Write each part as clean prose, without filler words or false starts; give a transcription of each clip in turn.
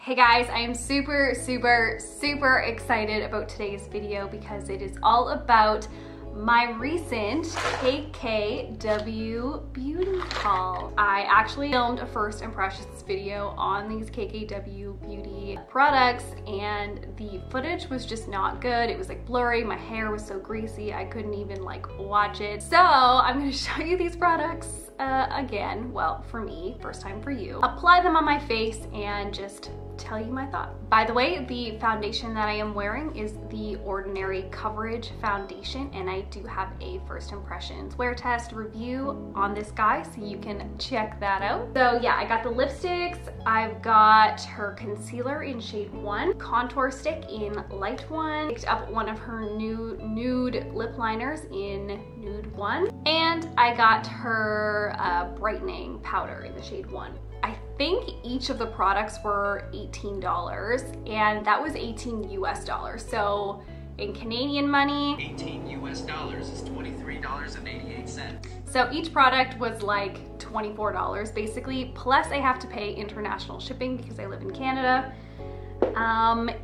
Hey guys, I am super excited about today's video because it is all about my recent KKW beauty haul. I actually filmed a first impressions video on these KKW beauty products and the footage was just not good. It was like blurry, my hair was so greasy, I couldn't even like watch it. So I'm gonna show you these products again. Well, for me, first time for you. Apply them on my face and just tell you my thought. By the way, the foundation that I am wearing is the Ordinary Coverage Foundation, and I do have a first impressions wear test review on this guy, so you can check that out. So yeah, I got the lipsticks, I've got her concealer in shade 1, contour stick in light 1, picked up one of her nude lip liners in nude 1, and I got her brightening powder in the shade 1. I think each of the products were $18 and that was 18 US dollars. So in Canadian money, 18 US dollars is $23.88. So each product was like $24 basically, plus I have to pay international shipping because I live in Canada.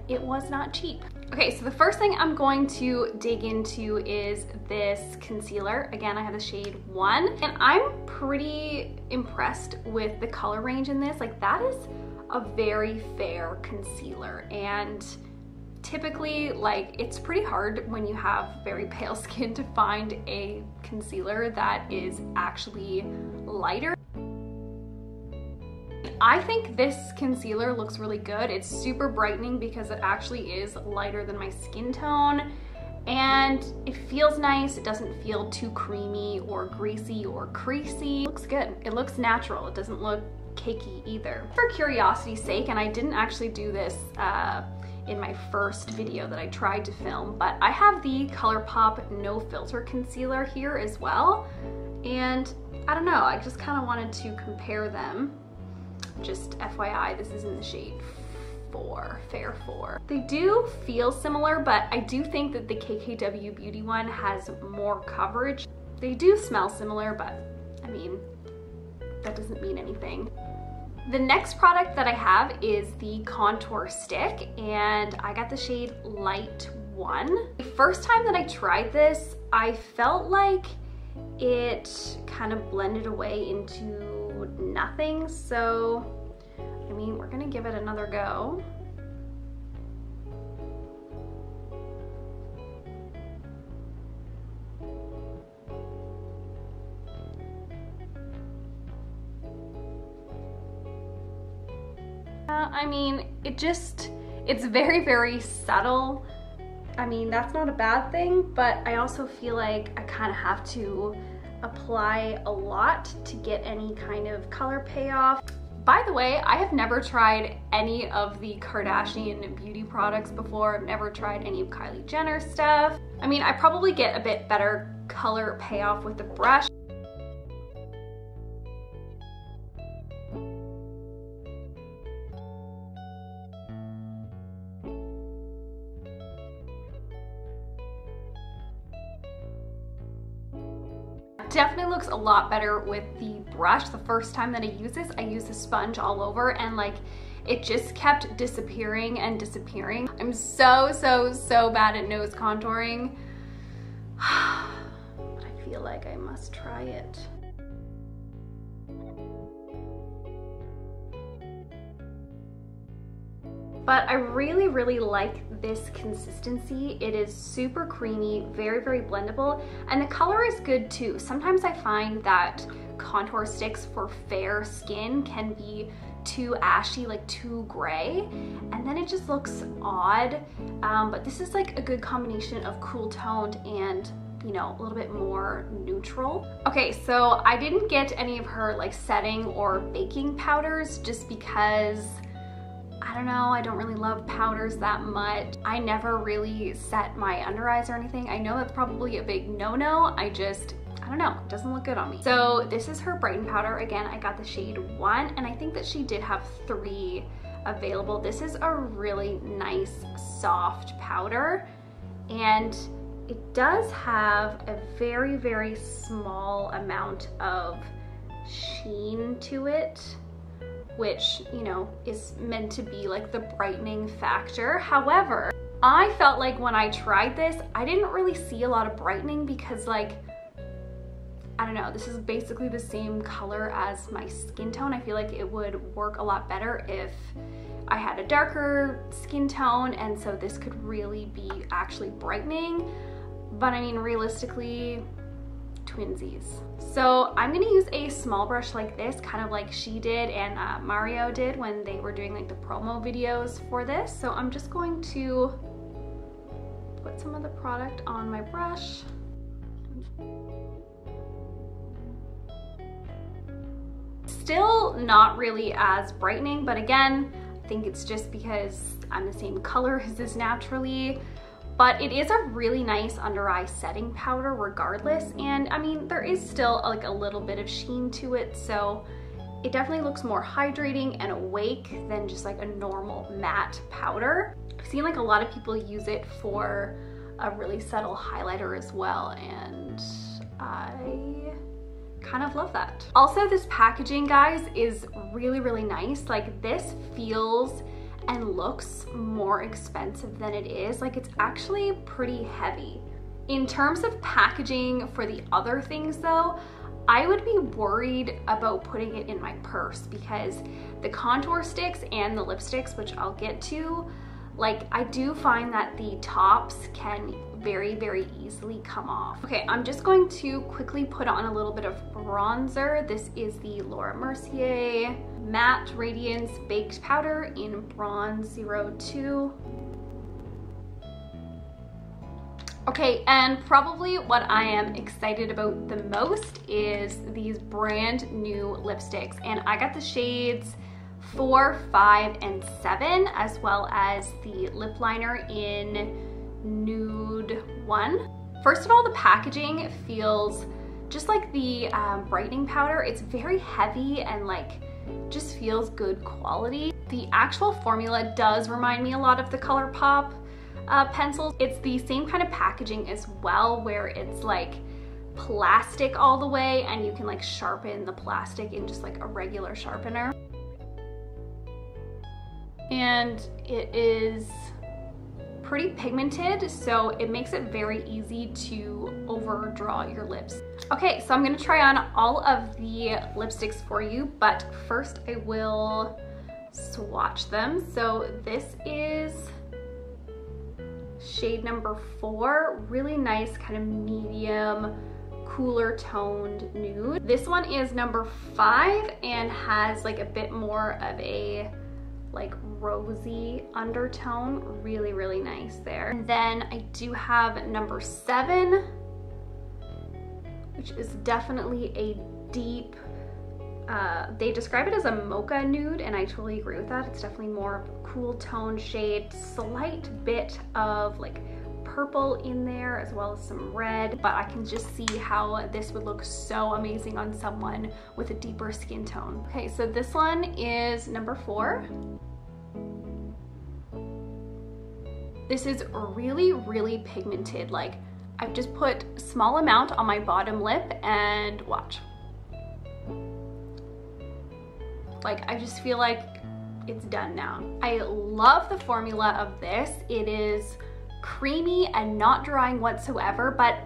It was not cheap. Okay, so the first thing I'm going to dig into is this concealer. Again, I have the shade 1, and I'm pretty impressed with the color range in this. Like, that is a very fair concealer, and typically, like, it's pretty hard when you have very pale skin to find a concealer that is actually lighter. I think this concealer looks really good. It's super brightening because it actually is lighter than my skin tone, and it feels nice. It doesn't feel too creamy or greasy or creasy. It looks good. It looks natural. It doesn't look cakey either. For curiosity's sake, and I didn't actually do this in my first video that I tried to film, but I have the ColourPop No Filter Concealer here as well, and I don't know, I just kind of wanted to compare them. Just FYI, this is in the shade 4, Fair 4. They do feel similar, but I do think that the KKW Beauty one has more coverage. They do smell similar, but I mean, that doesn't mean anything. The next product that I have is the contour stick, and I got the shade Light 1. The first time that I tried this, I felt like it kind of blended away into nothing, so I mean, we're gonna give it another go. I mean, it's very subtle. I mean, that's not a bad thing, but I also feel like I kind of have to apply a lot to get any kind of color payoff. By the way, I have never tried any of the Kardashian beauty products before. I've never tried any of Kylie Jenner's stuff. I mean, I probably get a bit better color payoff with the brush. Definitely looks a lot better with the brush. The first time that I used this, I used a sponge all over, and like it just kept disappearing and disappearing. I'm so bad at nose contouring, but I feel like I must try it. But I really like this consistency. It is super creamy, very blendable, and the color is good too. Sometimes I find that contour sticks for fair skin can be too ashy, like too gray, and then it just looks odd. But this is like a good combination of cool toned and, you know, a little bit more neutral. Okay, so I didn't get any of her like setting or baking powders just because I don't know, I don't really love powders that much. I never really set my under eyes or anything. I know that's probably a big no-no. I don't know, it doesn't look good on me. So this is her Brighton powder. Again, I got the shade 1, and I think that she did have 3 available. This is a really nice, soft powder, and it does have a very small amount of sheen to it. which, you know, is meant to be like the brightening factor. However, I felt like when I tried this, I didn't really see a lot of brightening because, like, I don't know, this is basically the same color as my skin tone. I feel like it would work a lot better if I had a darker skin tone, and so this could really be actually brightening. But I mean, realistically, twinsies. So I'm gonna use a small brush like this, kind of like she did and Mario did when they were doing like the promo videos for this. So I'm just going to put some of the product on my brush. Still not really as brightening, but again, I think it's just because I'm the same color as this naturally. But it is a really nice under eye setting powder regardless. And I mean, there is still like a little bit of sheen to it. So it definitely looks more hydrating and awake than just like a normal matte powder. I've seen like a lot of people use it for a really subtle highlighter as well. And I kind of love that. Also, this packaging, guys, is really, really nice. Like, this feels and looks more expensive than it is. Like, it's actually pretty heavy. In terms of packaging for the other things though, I would be worried about putting it in my purse because the contour sticks and the lipsticks, which I'll get to, like, I do find that the tops can very, very easily come off. Okay, I'm just going to quickly put on a little bit of bronzer. This is the Laura Mercier Matte Radiance Baked Powder in Bronze 02. Okay, and probably what I am excited about the most is these brand new lipsticks. And I got the shades 4, 5, and 7, as well as the lip liner in Nude 1. First of all, the packaging feels just like the brightening powder. It's very heavy and like just feels good quality. The actual formula does remind me a lot of the ColourPop pencils. It's the same kind of packaging as well, where it's like plastic all the way and you can like sharpen the plastic in just like a regular sharpener. And it is pretty pigmented, so it makes it very easy to overdraw your lips. Okay, so I'm gonna try on all of the lipsticks for you, but first I will swatch them. So this is shade number 4, really nice kind of medium, cooler toned nude. This one is number 5 and has like a bit more of a like rosy undertone. Really, really nice there. And then I do have number 7, which is definitely a deep, they describe it as a mocha nude, and I totally agree with that. It's definitely more of a cool tone shade, slight bit of like purple in there as well as some red, but I can just see how this would look so amazing on someone with a deeper skin tone. Okay, so this one is number 4. This is really, really pigmented. Like, I've just put a small amount on my bottom lip and watch. Like, I just feel like it's done now. I love the formula of this. It is creamy and not drying whatsoever, but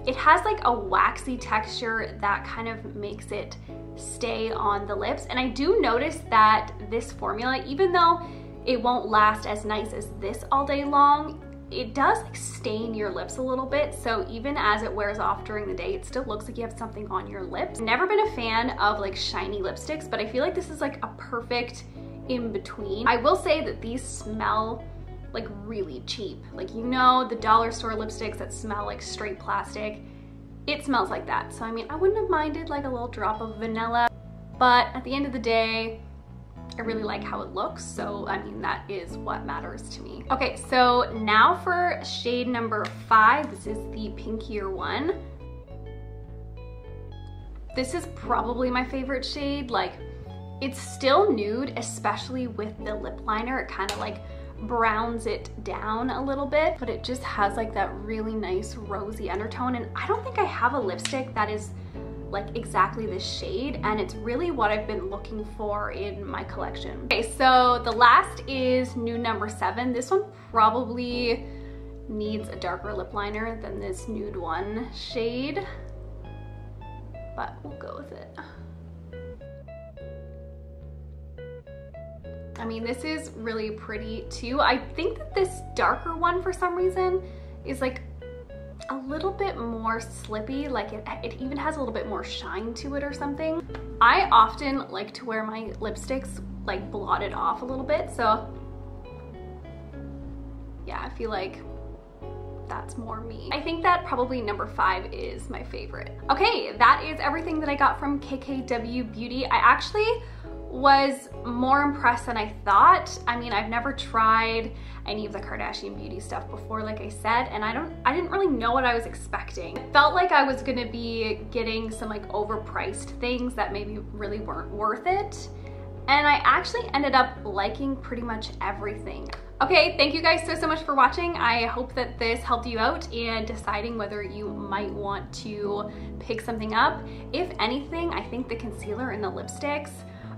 it has like a waxy texture that kind of makes it stay on the lips. And I do notice that this formula, even though it won't last as nice as this all day long, it does like stain your lips a little bit. So even as it wears off during the day, it still looks like you have something on your lips. Never been a fan of like shiny lipsticks, but I feel like this is like a perfect in between. I will say that these smell like really cheap. Like, you know, the dollar store lipsticks that smell like straight plastic, it smells like that. So I mean, I wouldn't have minded like a little drop of vanilla, but at the end of the day, I really like how it looks. So I mean, that is what matters to me. Okay, so now for shade number 5, this is the pinkier one. This is probably my favorite shade. Like, it's still nude, especially with the lip liner. It kind of like browns it down a little bit, but it just has like that really nice rosy undertone. And I don't think I have a lipstick that is like exactly this shade, and it's really what I've been looking for in my collection. Okay, so the last is nude number 7. This one probably needs a darker lip liner than this nude 1 shade, but we'll go with it. I mean, this is really pretty too. I think that this darker one, for some reason, is like a little bit more slippy, like it even has a little bit more shine to it or something. I often like to wear my lipsticks like blotted off a little bit, so yeah, I feel like that's more me. I think that probably number 5 is my favorite. Okay, that is everything that I got from KKW Beauty. I actually was more impressed than I thought. I mean, I've never tried any of the Kardashian beauty stuff before, like I said, and I didn't really know what I was expecting. It felt like I was gonna be getting some like overpriced things that maybe really weren't worth it. And I actually ended up liking pretty much everything. Okay, thank you guys so much for watching. I hope that this helped you out in deciding whether you might want to pick something up. If anything, I think the concealer and the lipsticks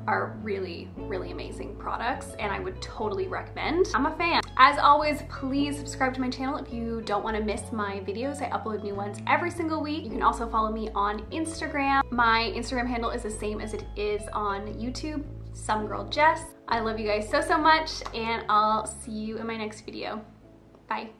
are really amazing products, and I would totally recommend. I'm a fan. As always, please subscribe to my channel if you don't want to miss my videos. I upload new ones every single week. You can also follow me on Instagram. My Instagram handle is the same as it is on YouTube, somegirljess. I love you guys so much, and I'll see you in my next video. Bye.